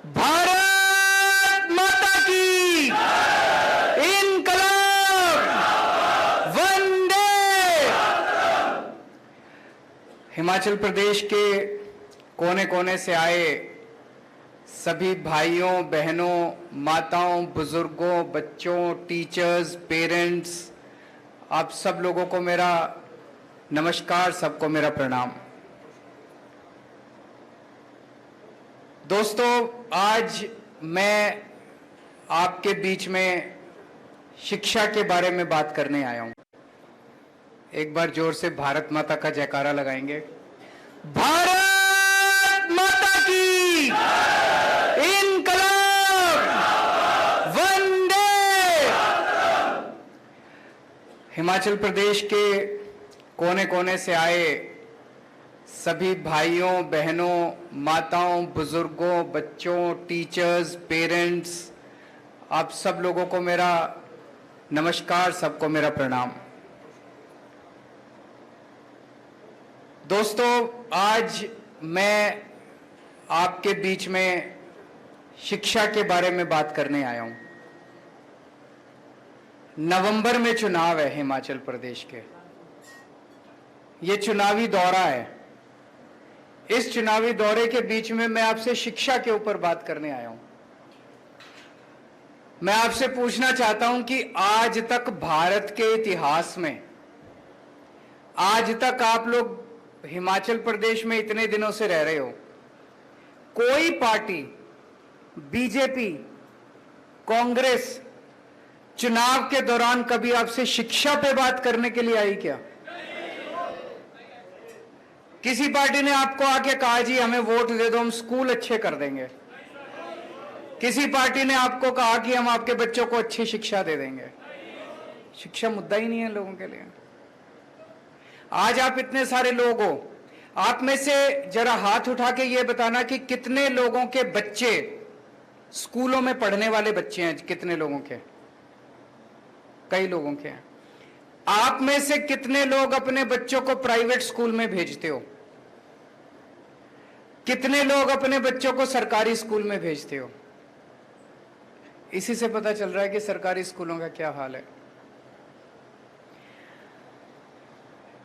भारत माता की इनकलाब वंदे। हिमाचल प्रदेश के कोने कोने से आए सभी भाइयों बहनों, माताओं, बुजुर्गों, बच्चों, टीचर्स, पेरेंट्स, आप सब लोगों को मेरा नमस्कार, सबको मेरा प्रणाम। दोस्तों, आज मैं आपके बीच में शिक्षा के बारे में बात करने आया हूं। एक बार जोर से भारत माता का जयकारा लगाएंगे। भारत माता की इनकलाब वंदे। हिमाचल प्रदेश के कोने कोने से आए सभी भाइयों बहनों, माताओं, बुजुर्गों, बच्चों, टीचर्स, पेरेंट्स, आप सब लोगों को मेरा नमस्कार, सबको मेरा प्रणाम। दोस्तों, आज मैं आपके बीच में शिक्षा के बारे में बात करने आया हूं। नवंबर में चुनाव है हिमाचल प्रदेश के। ये चुनावी दौरा है। इस चुनावी दौरे के बीच में मैं आपसे शिक्षा के ऊपर बात करने आया हूं। मैं आपसे पूछना चाहता हूं कि आज तक भारत के इतिहास में, आज तक आप लोग हिमाचल प्रदेश में इतने दिनों से रह रहे हो, कोई पार्टी, बीजेपी, कांग्रेस, चुनाव के दौरान कभी आपसे शिक्षा पे बात करने के लिए आई क्या? किसी पार्टी ने आपको आके कहा जी हमें वोट दे दो, हम स्कूल अच्छे कर देंगे? किसी पार्टी ने आपको कहा कि हम आपके बच्चों को अच्छी शिक्षा दे देंगे? शिक्षा मुद्दा ही नहीं है लोगों के लिए। आज आप इतने सारे लोग हो, आप में से जरा हाथ उठा के ये बताना कि कितने लोगों के बच्चे स्कूलों में पढ़ने वाले बच्चे हैं? कितने लोगों के? कई लोगों के हैं। आप में से कितने लोग अपने बच्चों को प्राइवेट स्कूल में भेजते हो? कितने लोग अपने बच्चों को सरकारी स्कूल में भेजते हो? इसी से पता चल रहा है कि सरकारी स्कूलों का क्या हाल है।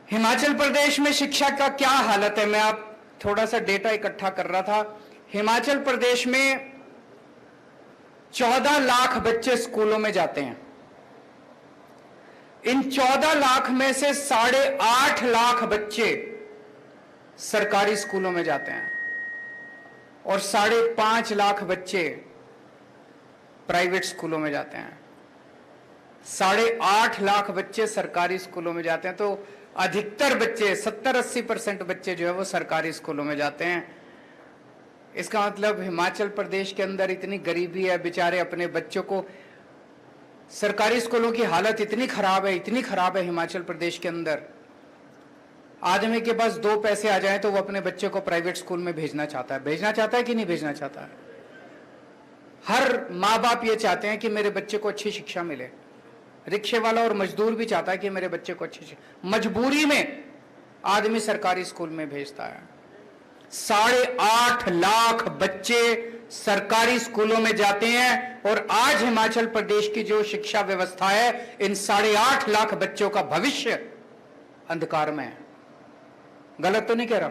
हिमाचल प्रदेश में शिक्षा का क्या हालत है, मैं आप थोड़ा सा डेटा इकट्ठा कर रहा था। हिमाचल प्रदेश में 14 लाख बच्चे स्कूलों में जाते हैं। इन 14 लाख में से 8.5 लाख बच्चे सरकारी स्कूलों में जाते हैं और 5.5 लाख बच्चे प्राइवेट स्कूलों में जाते हैं। 8.5 लाख बच्चे सरकारी स्कूलों में जाते हैं, तो अधिकतर बच्चे, 70-80% बच्चे जो है वो सरकारी स्कूलों में जाते हैं। इसका मतलब हिमाचल प्रदेश के अंदर इतनी गरीबी है, बेचारे अपने बच्चों को, सरकारी स्कूलों की हालत इतनी खराब है हिमाचल प्रदेश के अंदर। आदमी के पास 2 पैसे आ जाए तो वो अपने बच्चे को प्राइवेट स्कूल में भेजना चाहता है कि नहीं भेजना चाहता है? हर माँ बाप ये चाहते हैं कि मेरे बच्चे को अच्छी शिक्षा मिले। रिक्शे वाला और मजदूर भी चाहता है कि मेरे बच्चे को अच्छी शिक्षा। मजबूरी में आदमी सरकारी स्कूल में भेजता है। 8.5 लाख बच्चे सरकारी स्कूलों में जाते हैं और आज हिमाचल प्रदेश की जो शिक्षा व्यवस्था है, इन 8.5 लाख बच्चों का भविष्य अंधकार में है। गलत तो नहीं कह रहा?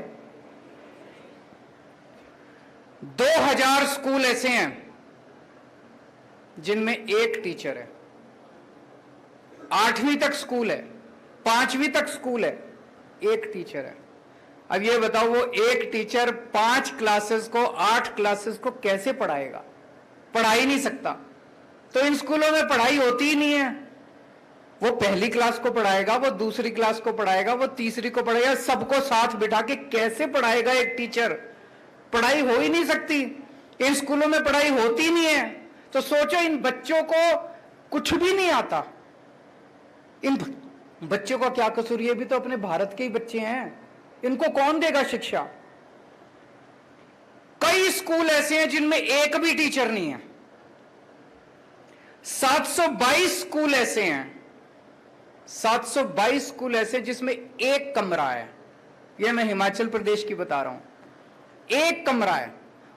2000 स्कूल ऐसे हैं जिनमें एक टीचर है। 8वीं तक स्कूल है, 5वीं तक स्कूल है, एक टीचर है। अब ये बताओ, वो एक टीचर 5 क्लासेस को, 8 क्लासेस को कैसे पढ़ाएगा? पढ़ा ही नहीं सकता। तो इन स्कूलों में पढ़ाई होती ही नहीं है। वो पहली क्लास को पढ़ाएगा, वो दूसरी क्लास को पढ़ाएगा, वो तीसरी को पढ़ाएगा, सबको साथ बिठा के कैसे पढ़ाएगा एक टीचर? पढ़ाई हो ही नहीं सकती। इन स्कूलों में पढ़ाई होती नहीं है। तो सोचो, इन बच्चों को कुछ भी नहीं आता। इन बच्चों का क्या कसूर? ये भी तो अपने भारत के ही बच्चे हैं। इनको कौन देगा शिक्षा? कई स्कूल ऐसे हैं जिनमें एक भी टीचर नहीं है। 722 स्कूल ऐसे हैं, 722 स्कूल ऐसे जिसमें एक कमरा है। यह मैं हिमाचल प्रदेश की बता रहा हूं। एक कमरा है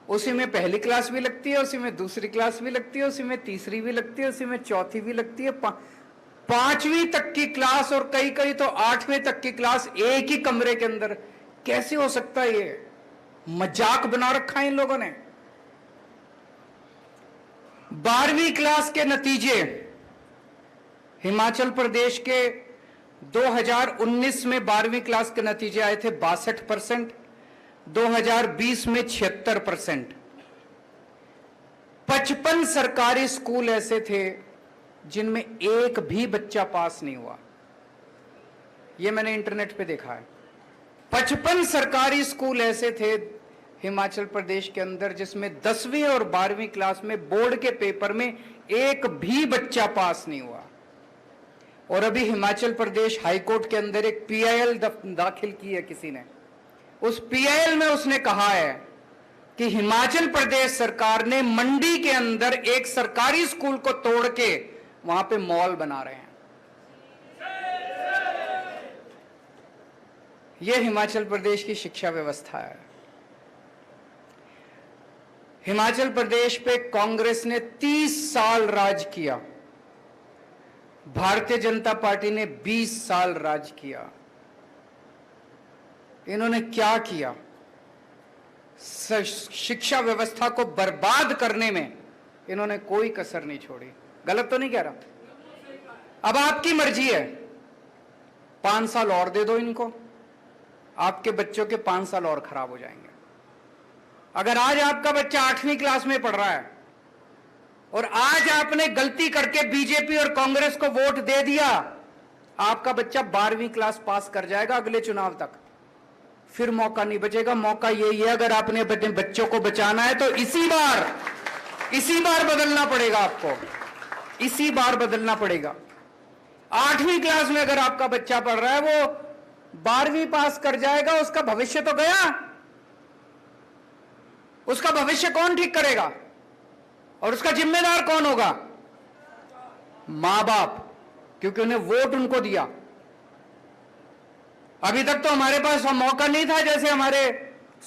उसी में पहली क्लास भी लगती है, उसी में दूसरी क्लास भी लगती है, उसी में तीसरी भी लगती है, उसी में चौथी भी लगती है, पांचवी तक की क्लास और कई कई तो 8वीं तक की क्लास एक ही कमरे के अंदर। कैसे हो सकता है? ये मजाक बना रखा है इन लोगों ने। 12वीं क्लास के नतीजे हिमाचल प्रदेश के 2019 में 12वीं क्लास के नतीजे आए थे 62%, 2020 में 76%। 55 सरकारी स्कूल ऐसे थे जिनमें एक भी बच्चा पास नहीं हुआ। यह मैंने इंटरनेट पे देखा है। 55 सरकारी स्कूल ऐसे थे हिमाचल प्रदेश के अंदर जिसमें 10वीं और 12वीं क्लास में बोर्ड के पेपर में एक भी बच्चा पास नहीं हुआ। और अभी हिमाचल प्रदेश हाईकोर्ट के अंदर एक पीआईएल दाखिल की है किसी ने। उस पीआईएल में उसने कहा है कि हिमाचल प्रदेश सरकार ने मंडी के अंदर एक सरकारी स्कूल को तोड़ के वहां पे मॉल बना रहे हैं। यह हिमाचल प्रदेश की शिक्षा व्यवस्था है। हिमाचल प्रदेश पे कांग्रेस ने 30 साल राज किया, भारतीय जनता पार्टी ने 20 साल राज किया। इन्होंने क्या किया? शिक्षा व्यवस्था को बर्बाद करने में इन्होंने कोई कसर नहीं छोड़ी। गलत तो नहीं कह रहा? अब आपकी मर्जी है, 5 साल और दे दो इनको, आपके बच्चों के 5 साल और खराब हो जाएंगे। अगर आज आपका बच्चा 8वीं क्लास में पढ़ रहा है और आज आपने गलती करके बीजेपी और कांग्रेस को वोट दे दिया, आपका बच्चा 12वीं क्लास पास कर जाएगा अगले चुनाव तक, फिर मौका नहीं बचेगा। मौका यही है, अगर आपने अपने बच्चों को बचाना है तो इसी बार बदलना पड़ेगा आपको, इसी बार बदलना पड़ेगा। 8वीं क्लास में अगर आपका बच्चा पढ़ रहा है, वो 12वीं पास कर जाएगा, उसका भविष्य तो गया। उसका भविष्य कौन ठीक करेगा और उसका जिम्मेदार कौन होगा? मां बाप, क्योंकि उन्हें वोट उनको दिया। अभी तक तो हमारे पास मौका नहीं था, जैसे हमारे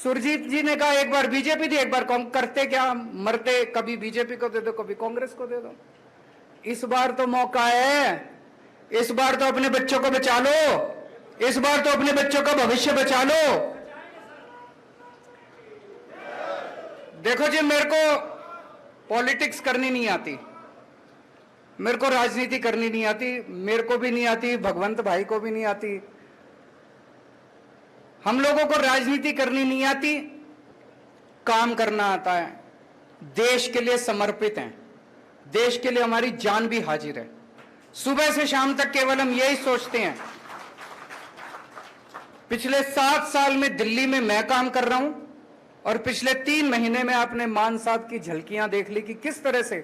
सुरजीत जी ने कहा एक बार बीजेपी थी, एक बार करते क्या मरते, कभी बीजेपी को दे दो, कभी कांग्रेस को दे दो। इस बार तो मौका है, इस बार तो अपने बच्चों को बचा लो, इस बार तो अपने बच्चों का भविष्य बचा लो। देखो जी, मेरे को पॉलिटिक्स करनी नहीं आती, मेरे को राजनीति करनी नहीं आती, मेरे को भी नहीं आती, भगवंत भाई को भी नहीं आती। हम लोगों को राजनीति करनी नहीं आती, काम करना आता है। देश के लिए समर्पित हैं, देश के लिए हमारी जान भी हाजिर है। सुबह से शाम तक केवल हम यही सोचते हैं। पिछले 7 साल में दिल्ली में मैं काम कर रहा हूं और पिछले 3 महीने में आपने मान साहब की झलकियां देख ली कि किस तरह से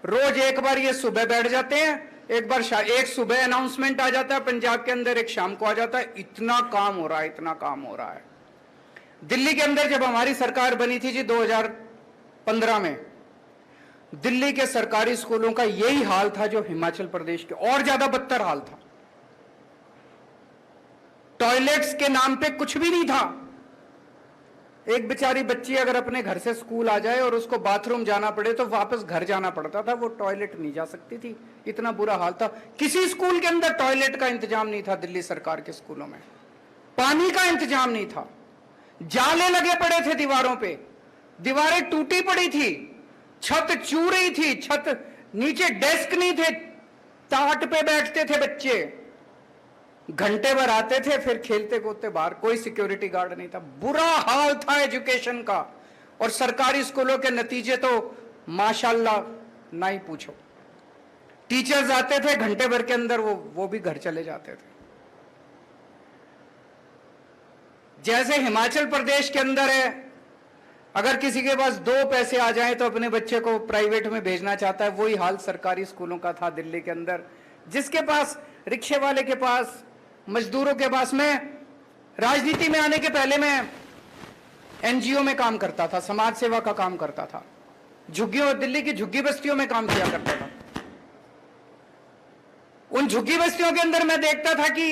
रोज एक बार ये सुबह बैठ जाते हैं, एक सुबह अनाउंसमेंट आ जाता है पंजाब के अंदर, एक शाम को आ जाता है। इतना काम हो रहा है, इतना काम हो रहा है। दिल्ली के अंदर जब हमारी सरकार बनी थी जी 2015 में, दिल्ली के सरकारी स्कूलों का यही हाल था जो हिमाचल प्रदेश के, और ज्यादा बदतर हाल था। टॉयलेट्स के नाम पे कुछ भी नहीं था। एक बेचारी बच्ची अगर अपने घर से स्कूल आ जाए और उसको बाथरूम जाना पड़े तो वापस घर जाना पड़ता था, वो टॉयलेट नहीं जा सकती थी, इतना बुरा हाल था। किसी स्कूल के अंदर टॉयलेट का इंतजाम नहीं था। दिल्ली सरकार के स्कूलों में पानी का इंतजाम नहीं था, जाले लगे पड़े थे दीवारों पे, दीवारें टूटी पड़ी थी, छत चू रही थी, छत नीचे डेस्क नहीं थे, टाट पे बैठते थे बच्चे, घंटे भर आते थे, फिर खेलते कूदते बाहर, कोई सिक्योरिटी गार्ड नहीं था। बुरा हाल था एजुकेशन का। और सरकारी स्कूलों के नतीजे तो माशाल्लाह ना ही पूछो। टीचर्स आते थे, घंटे भर के अंदर वो भी घर चले जाते थे। जैसे हिमाचल प्रदेश के अंदर है, अगर किसी के पास 2 पैसे आ जाए तो अपने बच्चे को प्राइवेट में भेजना चाहता है, वही हाल सरकारी स्कूलों का था दिल्ली के अंदर। जिसके पास, रिक्शे वाले के पास, मजदूरों के पास, में राजनीति में आने के पहले मैं एनजीओ में काम करता था, समाज सेवा का काम करता था, झुग्गियों, दिल्ली की झुग्गी बस्तियों में काम किया करता था। उन झुग्गी बस्तियों के अंदर मैं देखता था कि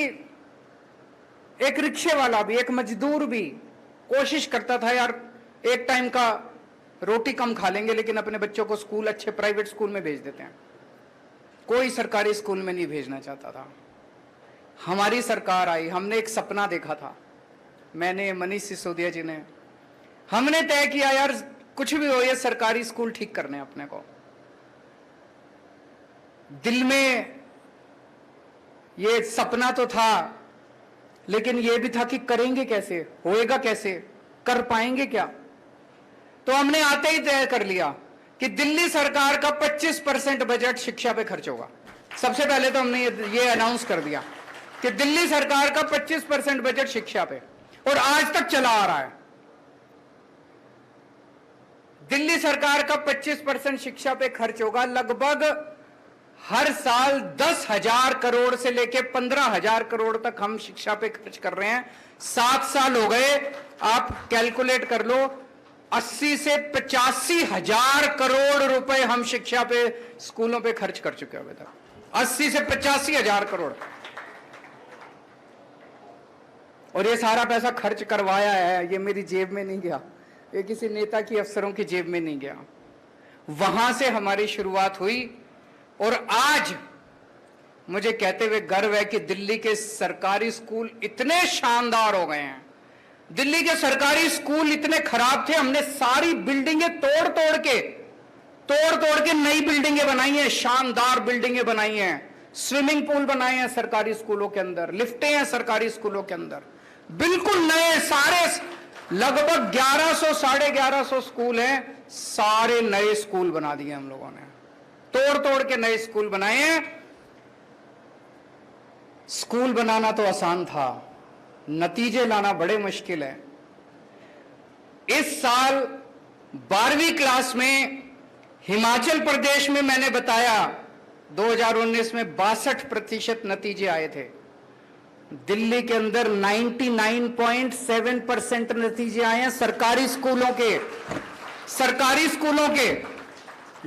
एक रिक्शे वाला भी, एक मजदूर भी कोशिश करता था यार एक टाइम का रोटी कम खा लेंगे लेकिन अपने बच्चों को स्कूल अच्छे प्राइवेट स्कूल में भेज देते हैं। कोई सरकारी स्कूल में नहीं भेजना चाहता था। हमारी सरकार आई, हमने एक सपना देखा था, मैंने, मनीष सिसोदिया जी ने, हमने तय किया यार कुछ भी हो ये सरकारी स्कूल ठीक करने अपने को। दिल में ये सपना तो था लेकिन ये भी था कि करेंगे कैसे, होएगा कैसे, कर पाएंगे क्या। तो हमने आते ही तय कर लिया कि दिल्ली सरकार का 25% बजट शिक्षा पे खर्च होगा। सबसे पहले तो हमने ये अनाउंस कर दिया कि दिल्ली सरकार का 25% बजट शिक्षा पे, और आज तक चला आ रहा है। दिल्ली सरकार का 25% शिक्षा पे खर्च होगा। लगभग हर साल 10,000 करोड़ से लेके 15,000 करोड़ तक हम शिक्षा पे खर्च कर रहे हैं। 7 साल हो गए, आप कैलकुलेट कर लो, 80 से 85,000 करोड़ रुपए हम शिक्षा पे, स्कूलों पे खर्च कर चुके हैं अभी तक। 80 से 85,000 करोड़। और ये सारा पैसा खर्च करवाया है, ये मेरी जेब में नहीं गया, ये किसी नेता की, अफसरों की जेब में नहीं गया। वहां से हमारी शुरुआत हुई और आज मुझे कहते हुए गर्व है कि दिल्ली के सरकारी स्कूल इतने शानदार हो गए हैं। दिल्ली के सरकारी स्कूल इतने खराब थे, हमने सारी बिल्डिंगें तोड़ तोड़ के नई बिल्डिंगें बनाई हैं, शानदार बिल्डिंगें बनाई हैं, स्विमिंग पूल बनाए हैं सरकारी स्कूलों के अंदर, लिफ्टें हैं सरकारी स्कूलों के अंदर, बिल्कुल नए सारे, लगभग 1100 1150 स्कूल हैं, सारे नए स्कूल बना दिए हम लोगों ने, तोड़ तोड़ के नए स्कूल बनाए हैं। स्कूल बनाना तो आसान था, नतीजे लाना बड़े मुश्किल है। इस साल 12वीं क्लास में हिमाचल प्रदेश में मैंने बताया 2019 में 62% नतीजे आए थे। दिल्ली के अंदर 99.7% नतीजे आए हैं सरकारी स्कूलों के,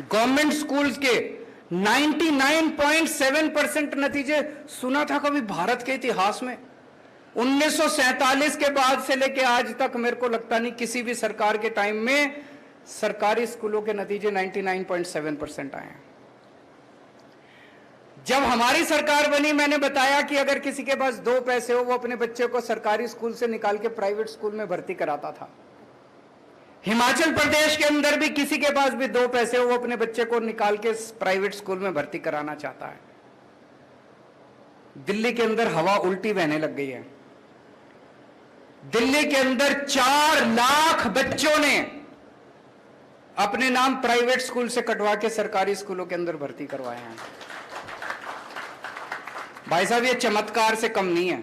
गवर्नमेंट स्कूल्स के 99.7% नतीजे। सुना था कभी भारत के इतिहास में 1947 के बाद से लेके आज तक मेरे को लगता नहीं किसी भी सरकार के टाइम में सरकारी स्कूलों के नतीजे 99.7% आए हैं। जब हमारी सरकार बनी, मैंने बताया कि अगर किसी के पास 2 पैसे हो वो अपने बच्चे को सरकारी स्कूल से निकाल के प्राइवेट स्कूल में भर्ती कराता था। हिमाचल प्रदेश के अंदर भी किसी के पास भी 2 पैसे हो वो अपने बच्चे को निकाल के प्राइवेट स्कूल में भर्ती कराना चाहता है। दिल्ली के अंदर हवा उल्टी बहने लग गई है। दिल्ली के अंदर 4 लाख बच्चों ने अपने नाम प्राइवेट स्कूल से कटवा के सरकारी स्कूलों के अंदर भर्ती करवाए हैं। भाई साहब, ये चमत्कार से कम नहीं है।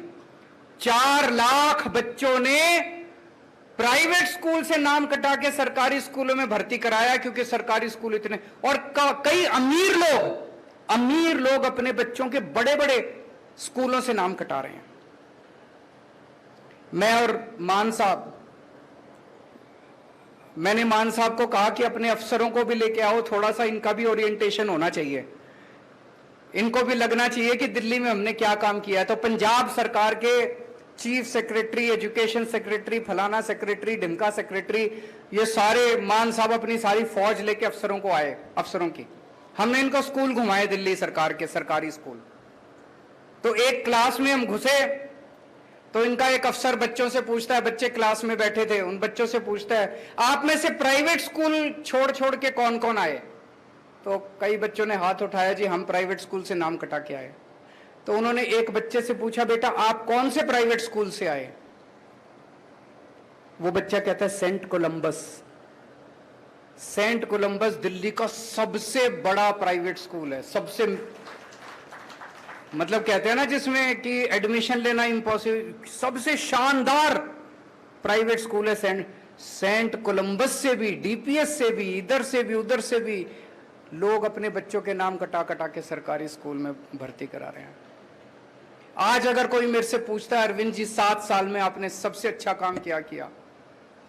4 लाख बच्चों ने प्राइवेट स्कूल से नाम कटा के सरकारी स्कूलों में भर्ती कराया, क्योंकि सरकारी स्कूल इतने, और कई अमीर लोग अपने बच्चों के बड़े बड़े स्कूलों से नाम कटा रहे हैं। मैंने मान साहब को कहा कि अपने अफसरों को भी लेके आओ, थोड़ा सा इनका भी ओरिएंटेशन होना चाहिए, इनको भी लगना चाहिए कि दिल्ली में हमने क्या काम किया है। तो पंजाब सरकार के चीफ सेक्रेटरी, एजुकेशन सेक्रेटरी, फलाना सेक्रेटरी, ढिमका सेक्रेटरी, ये सारे मान साहब अपनी सारी फौज लेके अफसरों को आए, अफसरों की, हमने इनको स्कूल घुमाए, दिल्ली सरकार के सरकारी स्कूल। तो एक क्लास में हम घुसे तो इनका एक अफसर बच्चों से पूछता है, बच्चे क्लास में बैठे थे, उन बच्चों से पूछता है, आप में से प्राइवेट स्कूल छोड़ के कौन कौन आए? तो कई बच्चों ने हाथ उठाया, जी हम प्राइवेट स्कूल से नाम कटा के आए। तो उन्होंने एक बच्चे से पूछा, बेटा आप कौन से प्राइवेट स्कूल से आए? वो बच्चा कहता है saint Columba's. Saint Columba's Delhi का सबसे बड़ा प्राइवेट स्कूल है, सबसे, मतलब कहते हैं ना जिसमें कि एडमिशन लेना इम्पॉसिबल, सबसे शानदार प्राइवेट स्कूल है सेंट कोलंबस से भी, डीपीएस से भी, इधर से भी उधर से भी लोग अपने बच्चों के नाम कटा के सरकारी स्कूल में भर्ती करा रहे हैं। आज अगर कोई मेरे से पूछता है, अरविंद जी 7 साल में आपने सबसे अच्छा काम क्या किया?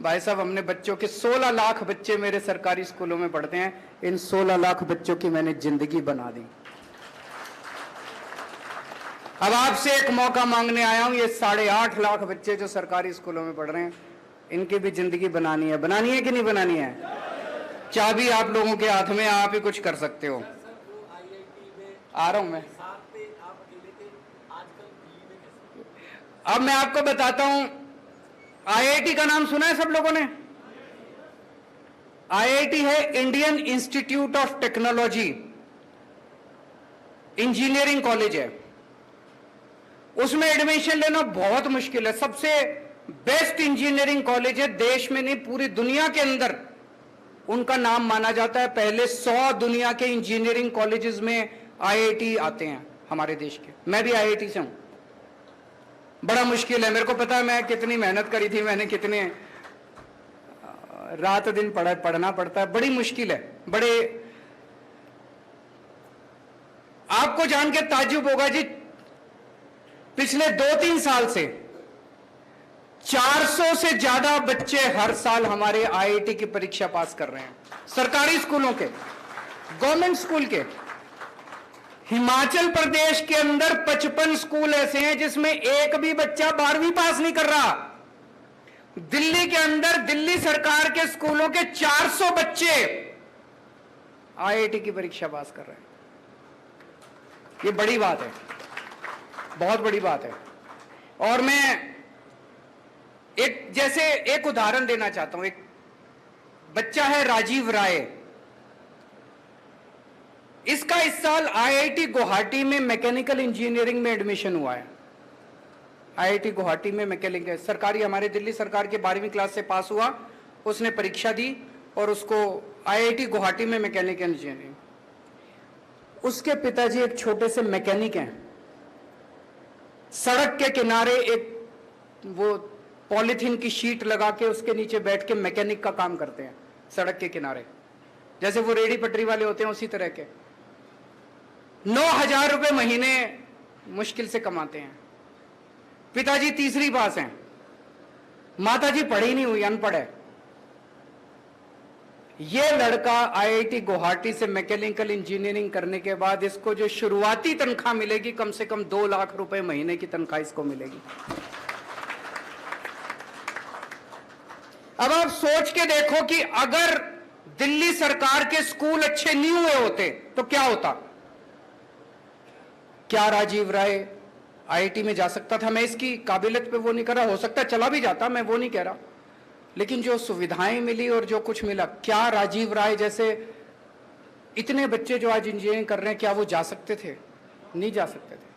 भाई साहब, हमने बच्चों के 16 लाख बच्चे मेरे सरकारी स्कूलों में पढ़ते हैं, इन 16 लाख बच्चों की मैंने जिंदगी बना दी। अब आपसे एक मौका मांगने आया हूं, ये 8.5 लाख बच्चे जो सरकारी स्कूलों में पढ़ रहे हैं, इनकी भी जिंदगी बनानी है कि नहीं बनानी है? चाबी आप लोगों के हाथ में, आप ही कुछ कर सकते हो। आ रहा हूं मैं। अब मैं आपको बताता हूं, आईआईटी का नाम सुना है सब लोगों ने? आईआईटी है Indian institute of technology, engineering college है। उसमें एडमिशन लेना बहुत मुश्किल है। सबसे बेस्ट इंजीनियरिंग कॉलेज है, देश में नहीं पूरी दुनिया के अंदर उनका नाम माना जाता है। पहले 100 दुनिया के इंजीनियरिंग कॉलेजेस में आईआईटी आते हैं हमारे देश के। मैं भी आईआईटी से हूं। बड़ा मुश्किल है, मेरे को पता है मैं कितनी मेहनत करी थी, मैंने कितने रात दिन पढ़ना पड़ता है, बड़ी मुश्किल है। बड़े आपको जान के ताज्जुब होगा जी, पिछले 2-3 साल से 400 से ज्यादा बच्चे हर साल हमारे आईआईटी की परीक्षा पास कर रहे हैं, सरकारी स्कूलों के, गवर्नमेंट स्कूल के। हिमाचल प्रदेश के अंदर 55 स्कूल ऐसे हैं जिसमें एक भी बच्चा 12वीं पास नहीं कर रहा। दिल्ली के अंदर दिल्ली सरकार के स्कूलों के 400 बच्चे आईआईटी की परीक्षा पास कर रहे हैं। ये बड़ी बात है, बहुत बड़ी बात है। और मैं एक उदाहरण देना चाहता हूं। एक बच्चा है राजीव राय, इसका इस साल आईआईटी गुवाहाटी में मैकेनिकल इंजीनियरिंग में एडमिशन हुआ है। आईआईटी गुवाहाटी में मैकेनिकल, सरकारी, हमारे दिल्ली सरकार के 12वीं क्लास से पास हुआ, उसने परीक्षा दी और उसको आईआईटी गुवाहाटी में मैकेनिकल इंजीनियरिंग। उसके पिताजी एक छोटे से मैकेनिक हैं। सड़क के किनारे एक वो पॉलीथीन की शीट लगा के उसके नीचे बैठ के मैकेनिक का काम करते हैं, सड़क के किनारे, जैसे वो रेडी पटरी वाले होते हैं उसी तरह के। 9,000 रुपए महीने मुश्किल से कमाते हैं। पिताजी तीसरी पास हैं, माताजी पढ़ी नहीं हुई, अनपढ़ है। ये लड़का आईआईटी गुवाहाटी से मैकेनिकल इंजीनियरिंग करने के बाद इसको जो शुरुआती तनख्वाह मिलेगी, कम से कम 2 लाख रुपए महीने की तनख्वाह इसको मिलेगी। अब आप सोच के देखो कि अगर दिल्ली सरकार के स्कूल अच्छे नहीं हुए होते तो क्या होता? क्या राजीव राय आईआईटी में जा सकता था? मैं इसकी काबिलियत पे वो नहीं कर रहा, हो सकता चला भी जाता, मैं वो नहीं कह रहा। लेकिन जो सुविधाएं मिली और जो कुछ मिला, क्या राजीव राय जैसे इतने बच्चे जो आज इंजीनियरिंग कर रहे हैं, क्या वो जा सकते थे? नहीं जा सकते थे।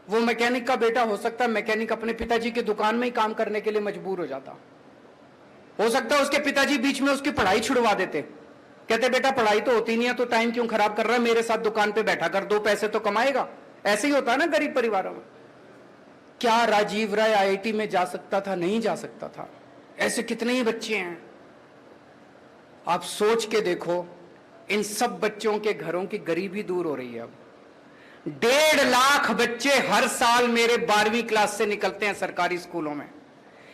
वो मैकेनिक का बेटा हो सकता है मैकेनिक अपने पिताजी की दुकान में ही काम करने के लिए मजबूर हो जाता। हो सकता है उसके पिताजी बीच में उसकी पढ़ाई छुड़वा देते, कहते बेटा पढ़ाई तो होती नहीं है तो टाइम क्यों खराब कर रहा है, मेरे साथ दुकान पे बैठा कर, 2 पैसे तो कमाएगा। ऐसे ही होता है ना गरीब परिवारों में। क्या राजीव राय आईआईटी में जा सकता था? नहीं जा सकता था। ऐसे कितने ही बच्चे हैं, आप सोच के देखो। इन सब बच्चों के घरों की गरीबी दूर हो रही है। अब 1.5 लाख बच्चे हर साल मेरे 12वीं क्लास से निकलते हैं सरकारी स्कूलों में।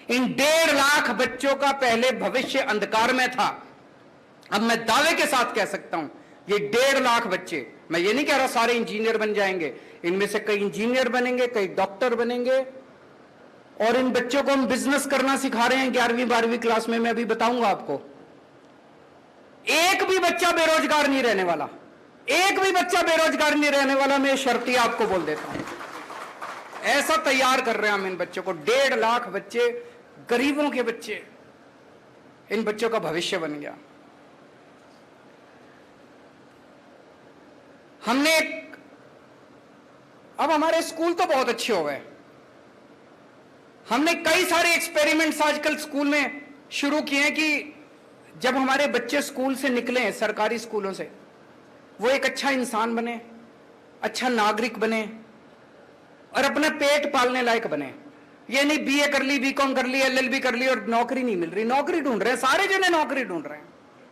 इन 1.5 लाख बच्चों का पहले भविष्य अंधकार में था। अब मैं दावे के साथ कह सकता हूं, ये 1.5 लाख बच्चे, मैं ये नहीं कह रहा सारे इंजीनियर बन जाएंगे, इनमें से कई इंजीनियर बनेंगे, कई डॉक्टर बनेंगे। और इन बच्चों को हम बिजनेस करना सिखा रहे हैं 11वीं 12वीं क्लास में। मैं अभी बताऊंगा आपको। एक भी बच्चा बेरोजगार नहीं रहने वाला, एक भी बच्चा बेरोजगार नहीं रहने वाला, मैं शर्ती आपको बोल देता हूं। ऐसा तैयार कर रहे हैं हम इन बच्चों को। 1.5 लाख बच्चे, गरीबों के बच्चे, इन बच्चों का भविष्य बन गया। हमने अब हमारे स्कूल तो बहुत अच्छे हो गए। हमने कई सारे एक्सपेरिमेंट्स आजकल स्कूल में शुरू किए हैं कि जब हमारे बच्चे स्कूल से निकले, सरकारी स्कूलों से, वो एक अच्छा इंसान बने, अच्छा नागरिक बने और अपना पेट पालने लायक बने। ये नहीं बीए कर ली, बीकॉम कर ली, एलएलबी कर ली और नौकरी नहीं मिल रही। नौकरी ढूंढ रहे हैं, सारे जने नौकरी ढूंढ रहे हैं।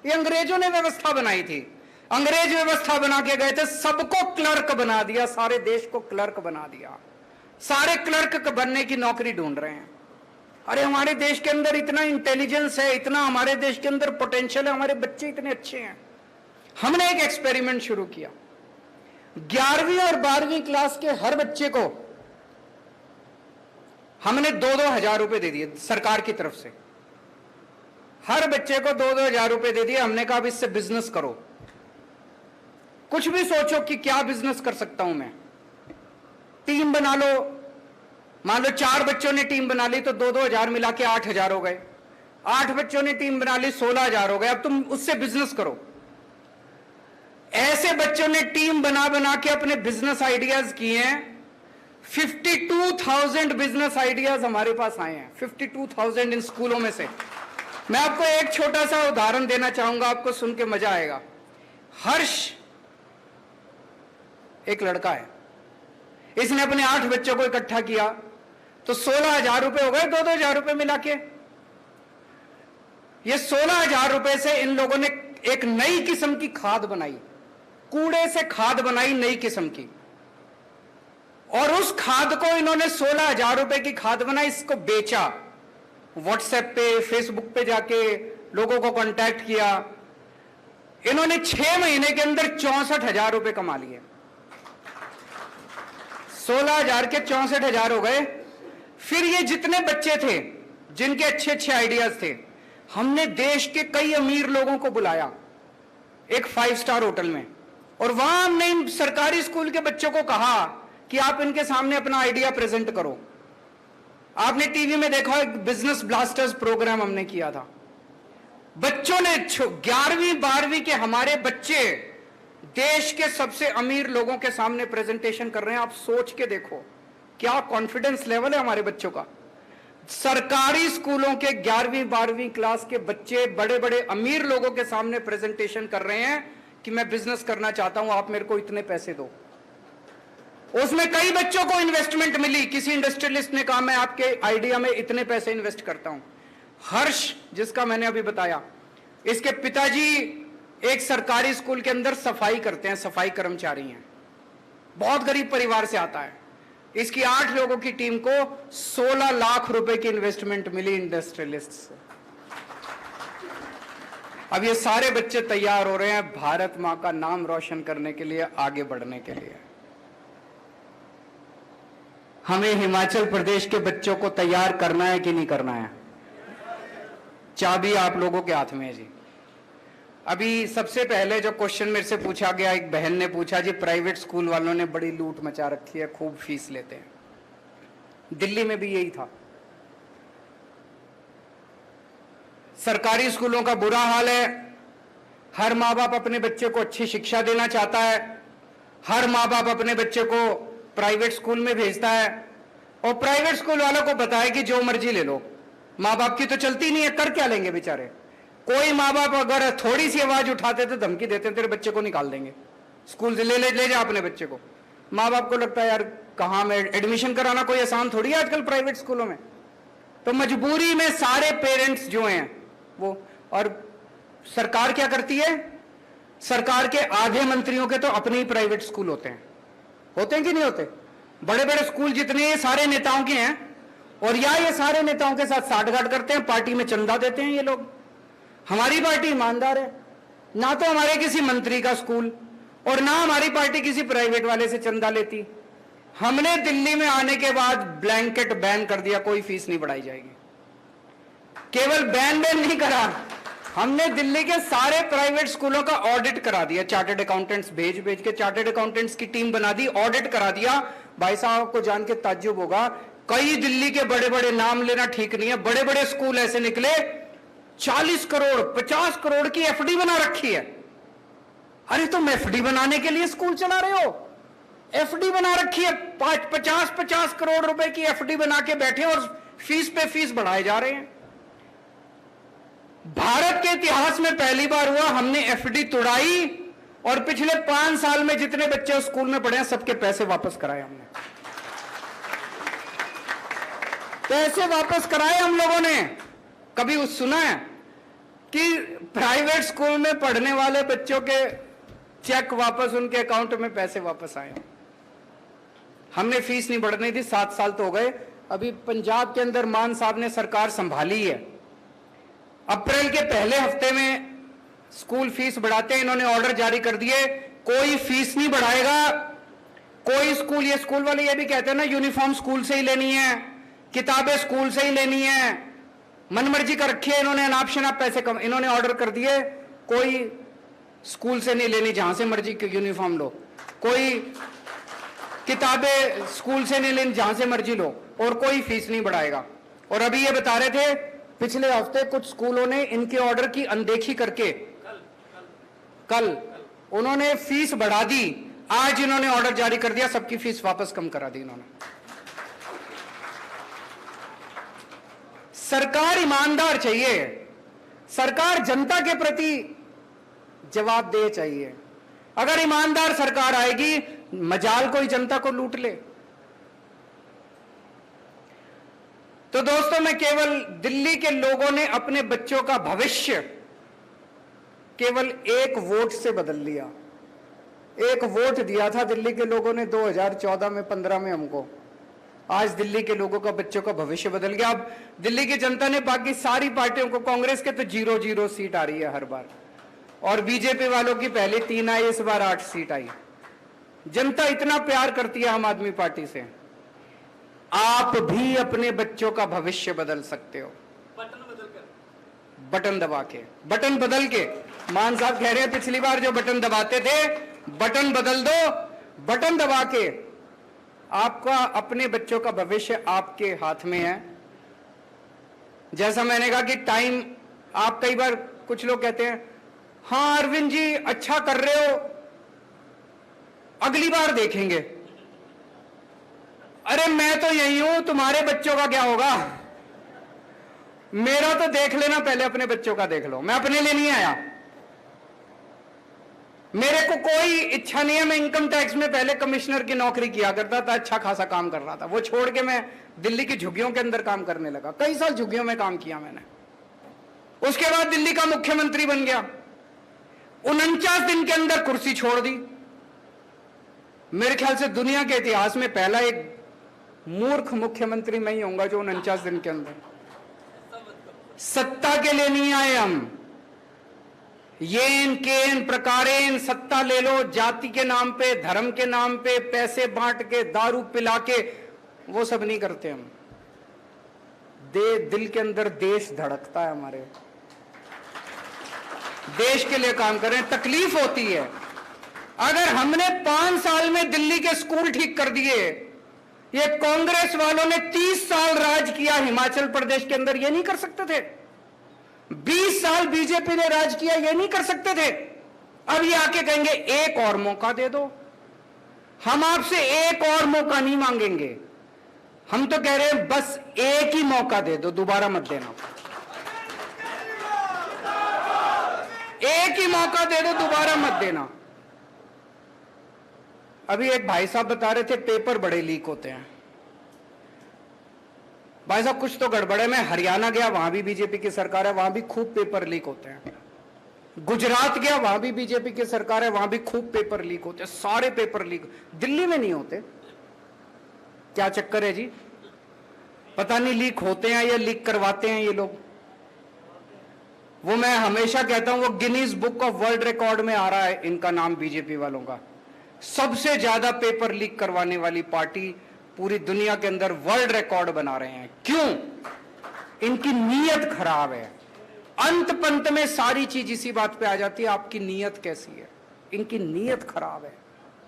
ये अंग्रेजों ने व्यवस्था बनाई थी। अंग्रेज व्यवस्था बना के गए थे, सबको क्लर्क बना दिया, सारे देश को क्लर्क बना दिया। सारे क्लर्क बनने की नौकरी ढूंढ रहे हैं। अरे हमारे देश के अंदर इतना इंटेलिजेंस है, इतना हमारे देश के अंदर पोटेंशियल है, हमारे बच्चे इतने अच्छे हैं। हमने एक एक्सपेरिमेंट शुरू किया। 11वीं और 12वीं क्लास के हर बच्चे को हमने 2-2 हजार रुपए दे दिए सरकार की तरफ से। हर बच्चे को 2-2 हजार रुपए दे दिए। हमने कहा अब इससे बिजनेस करो, कुछ भी सोचो कि क्या बिजनेस कर सकता हूं मैं। टीम बना लो, मान लो 4 बच्चों ने टीम बना ली तो 2-2 हजार मिला के 8 हजार हो गए। 8 बच्चों ने टीम बना ली 16 हजार हो गए। अब तुम उससे बिजनेस करो। ऐसे बच्चों ने टीम बना बना के अपने बिजनेस आइडियाज किए हैं। 52,000 बिजनेस आइडियाज हमारे पास आए हैं, 52,000 इन स्कूलों में से। मैं आपको एक छोटा सा उदाहरण देना चाहूंगा, आपको सुन के मजा आएगा। हर्ष एक लड़का है, इसने अपने 8 बच्चों को इकट्ठा किया तो 16 हजार रुपए हो गए, 2-2 हजार रुपए मिला के। ये 16 हजार रुपए से इन लोगों ने एक नई किस्म की खाद बनाई, कूड़े से खाद बनाई नई किस्म की, और उस खाद को इन्होंने 16 हजार रुपए की खाद बनाई, इसको बेचा। व्हाट्सएप पे, फेसबुक पे जाके लोगों को कांटेक्ट किया। इन्होंने 6 महीने के अंदर 64 हजार रुपए कमा लिए। 16 हजार के 64 हजार हो गए। फिर ये जितने बच्चे थे जिनके अच्छे अच्छे आइडियाज थे, हमने देश के कई अमीर लोगों को बुलाया एक 5 स्टार होटल में, और वहां हमने इन सरकारी स्कूल के बच्चों को कहा कि आप इनके सामने अपना आइडिया प्रेजेंट करो। आपने टीवी में देखा, एक बिजनेस ब्लास्टर्स प्रोग्राम हमने किया था। बच्चों ने 11वीं 12वीं के हमारे बच्चे देश के सबसे अमीर लोगों के सामने प्रेजेंटेशन कर रहे हैं। आप सोच के देखो क्या कॉन्फिडेंस लेवल है हमारे बच्चों का। सरकारी स्कूलों के 11वीं 12वीं क्लास के बच्चे बड़े बड़े अमीर लोगों के सामने प्रेजेंटेशन कर रहे हैं कि मैं बिजनेस करना चाहता हूं, आप मेरे को इतने पैसे दो। उसमें कई बच्चों को इन्वेस्टमेंट मिली। किसी इंडस्ट्रियलिस्ट ने कहा मैं आपके आइडिया में इतने पैसे इन्वेस्ट करता हूं। हर्ष जिसका मैंने अभी बताया, इसके पिताजी एक सरकारी स्कूल के अंदर सफाई करते हैं, सफाई कर्मचारी हैं, बहुत गरीब परिवार से आता है। इसकी 8 लोगों की टीम को 16 लाख रुपए की इन्वेस्टमेंट मिली इंडस्ट्रियलिस्ट से। अब ये सारे बच्चे तैयार हो रहे हैं भारत मां का नाम रोशन करने के लिए, आगे बढ़ने के लिए। हमें हिमाचल प्रदेश के बच्चों को तैयार करना है कि नहीं करना है? चाबी आप लोगों के हाथ में है जी। अभी सबसे पहले जो क्वेश्चन मेरे से पूछा गया, एक बहन ने पूछा जी प्राइवेट स्कूल वालों ने बड़ी लूट मचा रखी है, खूब फीस लेते हैं। दिल्ली में भी यही था। सरकारी स्कूलों का बुरा हाल है। हर माँ बाप अपने बच्चे को अच्छी शिक्षा देना चाहता है, हर माँ बाप अपने बच्चे को प्राइवेट स्कूल में भेजता है, और प्राइवेट स्कूल वालों को पता है कि जो मर्जी ले लो, माँ बाप की तो चलती नहीं है, कर क्या लेंगे बेचारे। कोई माँ बाप अगर थोड़ी सी आवाज उठाते तो धमकी देते, तेरे बच्चे को निकाल देंगे स्कूल से, ले जा अपने बच्चे को। माँ बाप को लगता है यार कहाँ में एडमिशन कराना कोई आसान थोड़ी है आजकल प्राइवेट स्कूलों में। तो मजबूरी में सारे पेरेंट्स जो हैं वो, और सरकार क्या करती है, सरकार के आधे मंत्रियों के तो अपने ही प्राइवेट स्कूल होते हैं कि नहीं होते? बड़े बड़े स्कूल जितने सारे नेताओं के हैं, और या ये सारे नेताओं के साथ साठगांठ करते हैं, पार्टी में चंदा देते हैं ये लोग। हमारी पार्टी ईमानदार है, ना तो हमारे किसी मंत्री का स्कूल और ना हमारी पार्टी किसी प्राइवेट वाले से चंदा लेती। हमने दिल्ली में आने के बाद ब्लैंकेट बैन कर दिया, कोई फीस नहीं बढ़ाई जाएगी। केवल बैन नहीं करा, हमने दिल्ली के सारे प्राइवेट स्कूलों का ऑडिट करा दिया। चार्टर्ड अकाउंटेंट्स भेज के चार्टर्ड अकाउंटेंट्स की टीम बना दी, ऑडिट करा दिया। भाई साहब को जान के ताज्जुब होगा, कई दिल्ली के बड़े बड़े, नाम लेना ठीक नहीं है, बड़े बड़े स्कूल ऐसे निकले 40 करोड़ 50 करोड़ की एफडी बना रखी है। अरे तुम एफडी बनाने के लिए स्कूल चला रहे हो? एफडी बना रखी है, 50 करोड़ रुपए की एफडी बना के बैठे और फीस पे फीस बढ़ाए जा रहे हैं। भारत के इतिहास में पहली बार हुआ, हमने एफडी तोड़ाई और पिछले 5 साल में जितने बच्चे स्कूल में पढ़े हैं सबके पैसे वापस कराए हमने। पैसे वापस कराए हम लोगों ने। कभी सुना है कि प्राइवेट स्कूल में पढ़ने वाले बच्चों के चेक वापस उनके अकाउंट में पैसे वापस आए? हमने फीस नहीं बढ़ने दी, 7 साल तो हो गए। अभी पंजाब के अंदर मान साहब ने सरकार संभाली है, अप्रैल के पहले हफ्ते में स्कूल फीस बढ़ाते हैं। इन्होंने ऑर्डर जारी कर दिए, कोई फीस नहीं बढ़ाएगा कोई स्कूल। ये स्कूल वाले ये भी कहते हैं ना, यूनिफॉर्म स्कूल से ही लेनी है, किताबें स्कूल से ही लेनी है, मनमर्जी कर रखी है इन्होंने, अनाप शनाप पैसे कम, इन्होंने ऑर्डर कर दिए कोई स्कूल से नहीं लेनी, जहां से मर्जी यूनिफॉर्म लो, कोई किताबें स्कूल से नहीं लेनी, जहां से मर्जी लो, और कोई फीस नहीं बढ़ाएगा। और अभी ये बता रहे थे पिछले हफ्ते कुछ स्कूलों ने इनके ऑर्डर की अनदेखी करके कल उन्होंने फीस बढ़ा दी, आज इन्होंने ऑर्डर जारी कर दिया, सबकी फीस वापस कम करा दी इन्होंने। सरकार ईमानदार चाहिए, सरकार जनता के प्रति जवाबदेह चाहिए। अगर ईमानदार सरकार आएगी, मजाल कोई जनता को लूट ले। तो दोस्तों, मैं केवल दिल्ली के लोगों ने अपने बच्चों का भविष्य केवल एक वोट से बदल लिया। एक वोट दिया था दिल्ली के लोगों ने 2014 में, 15 में हमको। आज दिल्ली के लोगों का, बच्चों का भविष्य बदल गया। अब दिल्ली की जनता ने बाकी सारी पार्टियों को, कांग्रेस के तो 0-0 सीट आ रही है हर बार, और बीजेपी वालों की पहले 3 आई, इस बार 8 सीट आई। जनता इतना प्यार करती है आम आदमी पार्टी से। आप भी अपने बच्चों का भविष्य बदल सकते हो, बटन दबा के, बटन बदल के। मान साहब कह रहे हैं पिछली बार जो बटन दबाते थे, बटन बदल दो, बटन दबा के। आपका अपने बच्चों का भविष्य आपके हाथ में है। जैसा मैंने कहा कि टाइम, आप कई बार कुछ लोग कहते हैं हाँ अरविंद जी अच्छा कर रहे हो, अगली बार देखेंगे। अरे मैं तो यही हूं, तुम्हारे बच्चों का क्या होगा? मेरा तो देख लेना, पहले अपने बच्चों का देख लो। मैं अपने लिए नहीं आया, मेरे को कोई इच्छा नहीं है। मैं इनकम टैक्स में पहले कमिश्नर की नौकरी किया करता था, अच्छा खासा काम कर रहा था। वो छोड़ के मैं दिल्ली की झुग्गियों के अंदर काम करने लगा। कई साल झुग्गियों में काम किया मैंने। उसके बाद दिल्ली का मुख्यमंत्री बन गया। 49 दिन के अंदर कुर्सी छोड़ दी। मेरे ख्याल से दुनिया के इतिहास में पहला एक मूर्ख मुख्यमंत्री मैं ही होऊंगा जो 49 दिन के अंदर। सत्ता के लिए नहीं आए हम, येन केन प्रकारेन सत्ता ले लो, जाति के नाम पे, धर्म के नाम पे, पैसे बांट के, दारू पिला के, वो सब नहीं करते हम। दिल के अंदर देश धड़कता है हमारे, देश के लिए काम करें। तकलीफ होती है। अगर हमने 5 साल में दिल्ली के स्कूल ठीक कर दिए, ये कांग्रेस वालों ने 30 साल राज किया हिमाचल प्रदेश के अंदर, ये नहीं कर सकते थे। 20 साल बीजेपी ने राज किया, ये नहीं कर सकते थे। अब ये आके कहेंगे एक और मौका दे दो। हम आपसे एक और मौका नहीं मांगेंगे, हम तो कह रहे हैं बस एक ही मौका दे दो, दोबारा मत देना। एक ही मौका दे दो, दोबारा मत देना। अभी एक भाई साहब बता रहे थे पेपर बड़े लीक होते हैं। भाई साहब कुछ तो गड़बड़ है। मैं हरियाणा गया, वहां भी बीजेपी की सरकार है, वहां भी खूब पेपर लीक होते हैं। गुजरात गया, वहां भी बीजेपी की सरकार है, वहां भी खूब पेपर लीक होते हैं। सारे पेपर लीक, दिल्ली में नहीं होते। क्या चक्कर है जी? पता नहीं लीक होते हैं या लीक करवाते हैं ये लोग। वो मैं हमेशा कहता हूं, वो Guinness book of world record में आ रहा है इनका नाम, बीजेपी वालों का। सबसे ज्यादा पेपर लीक करवाने वाली पार्टी पूरी दुनिया के अंदर वर्ल्ड रिकॉर्ड बना रहे हैं। क्यों? इनकी नीयत खराब है। अंत पंत में सारी चीज इसी बात पे आ जाती है, आपकी नीयत कैसी है। इनकी नीयत खराब है,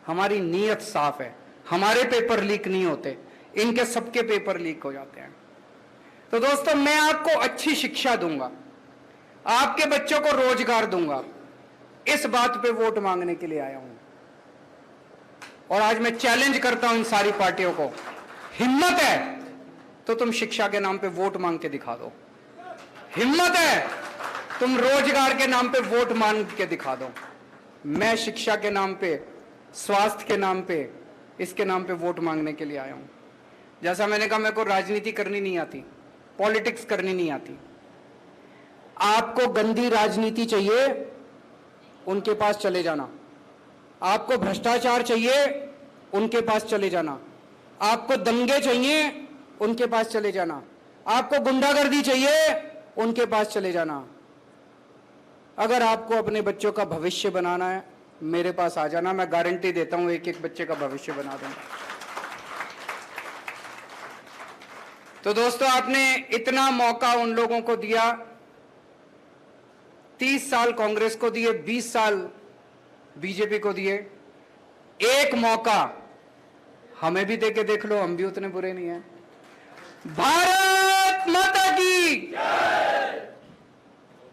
हमारी नीयत साफ है। हमारे पेपर लीक नहीं होते, इनके सबके पेपर लीक हो जाते हैं। तो दोस्तों, मैं आपको अच्छी शिक्षा दूंगा, आपके बच्चों को रोजगार दूंगा, इस बात पे वोट मांगने के लिए आया हूं। और आज मैं चैलेंज करता हूं इन सारी पार्टियों को, हिम्मत है तो तुम शिक्षा के नाम पे वोट मांग के दिखा दो। हिम्मत है तुम रोजगार के नाम पे वोट मांग के दिखा दो। मैं शिक्षा के नाम पे, स्वास्थ्य के नाम पे, इसके नाम पे वोट मांगने के लिए आया हूं। जैसा मैंने कहा, मेरे को राजनीति करनी नहीं आती, पॉलिटिक्स करनी नहीं आती। आपको गंदी राजनीति चाहिए, उनके पास चले जाना। आपको भ्रष्टाचार चाहिए, उनके पास चले जाना। आपको दंगे चाहिए, उनके पास चले जाना। आपको गुंडागर्दी चाहिए, उनके पास चले जाना। अगर आपको अपने बच्चों का भविष्य बनाना है, मेरे पास आ जाना। मैं गारंटी देता हूं एक एक बच्चे का भविष्य बना दूंगा। तो दोस्तों, आपने इतना मौका उन लोगों को दिया, 30 साल कांग्रेस को दिए, 20 साल बीजेपी को दिए, एक मौका हमें भी देके देख लो, हम भी उतने बुरे नहीं हैं। भारत